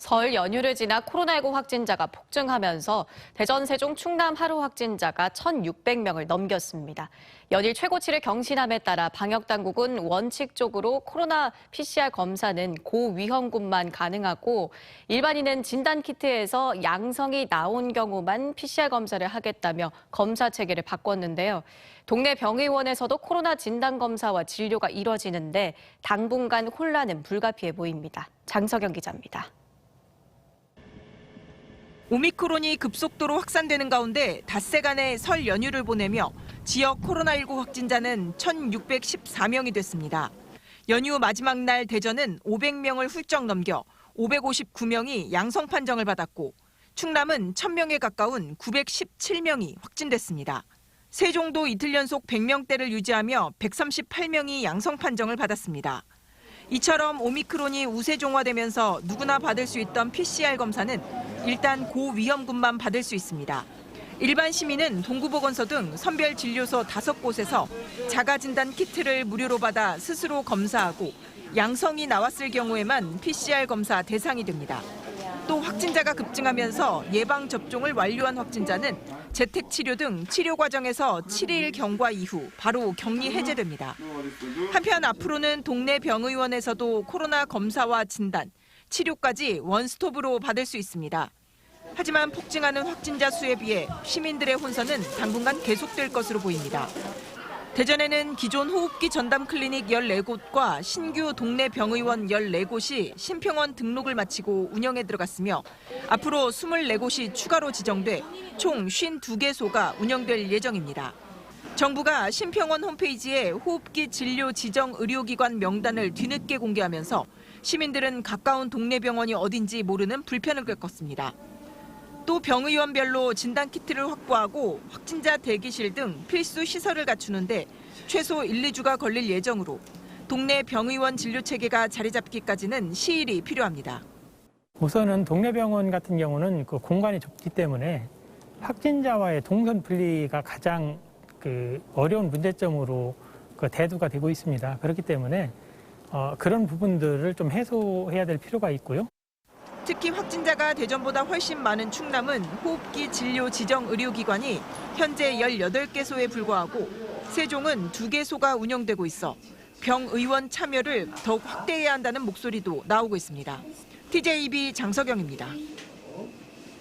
설 연휴를 지나 코로나19 확진자가 폭증하면서 대전, 세종, 충남 하루 확진자가 1,600명을 넘겼습니다. 연일 최고치를 경신함에 따라 방역당국은 원칙적으로 코로나 PCR 검사는 고위험군만 가능하고 일반인은 진단키트에서 양성이 나온 경우만 PCR 검사를 하겠다며 검사 체계를 바꿨는데요. 동네 병의원에서도 코로나 진단검사와 진료가 이뤄지는데 당분간 혼란은 불가피해 보입니다. 장석영 기자입니다. 오미크론이 급속도로 확산되는 가운데 닷새간의 설 연휴를 보내며 지역 코로나19 확진자는 1,614명이 됐습니다. 연휴 마지막 날 대전은 500명을 훌쩍 넘겨 559명이 양성 판정을 받았고 충남은 1,000명에 가까운 917명이 확진됐습니다. 세종도 이틀 연속 100명대를 유지하며 138명이 양성 판정을 받았습니다. 이처럼 오미크론이 우세종화되면서 누구나 받을 수 있던 PCR 검사는 일단 고위험군만 받을 수 있습니다. 일반 시민은 동구보건소 등 선별 진료소 5곳에서 자가진단 키트를 무료로 받아 스스로 검사하고 양성이 나왔을 경우에만 PCR 검사 대상이 됩니다. 또 확진자가 급증하면서 예방접종을 완료한 확진자는 재택치료 등 치료 과정에서 7일 경과 이후 바로 격리 해제됩니다. 한편 앞으로는 동네 병의원에서도 코로나 검사와 진단, 치료까지 원스톱으로 받을 수 있습니다. 하지만 폭증하는 확진자 수에 비해 시민들의 혼선은 당분간 계속될 것으로 보입니다. 대전에는 기존 호흡기 전담 클리닉 14곳과 신규 동네 병의원 14곳이 심평원 등록을 마치고 운영에 들어갔으며 앞으로 24곳이 추가로 지정돼 총 52개소가 운영될 예정입니다. 정부가 심평원 홈페이지에 호흡기 진료 지정 의료기관 명단을 뒤늦게 공개하면서 시민들은 가까운 동네 병원이 어딘지 모르는 불편을 겪었습니다. 또 병의원별로 진단키트를 확보하고 확진자 대기실 등 필수 시설을 갖추는데 최소 1, 2주가 걸릴 예정으로 동네 병의원 진료 체계가 자리 잡기까지는 시일이 필요합니다. 우선은 동네 병원 같은 경우는 그 공간이 좁기 때문에 확진자와의 동선 분리가 가장 어려운 문제점으로 대두가 되고 있습니다. 그렇기 때문에 그런 부분들을 좀 해소해야 될 필요가 있고요. 특히 확진자가 대전보다 훨씬 많은 충남은 호흡기 진료 지정 의료기관이 현재 18개소에 불과하고 세종은 2개소가 운영되고 있어 병의원 참여를 더욱 확대해야 한다는 목소리도 나오고 있습니다. TJB 장석영입니다.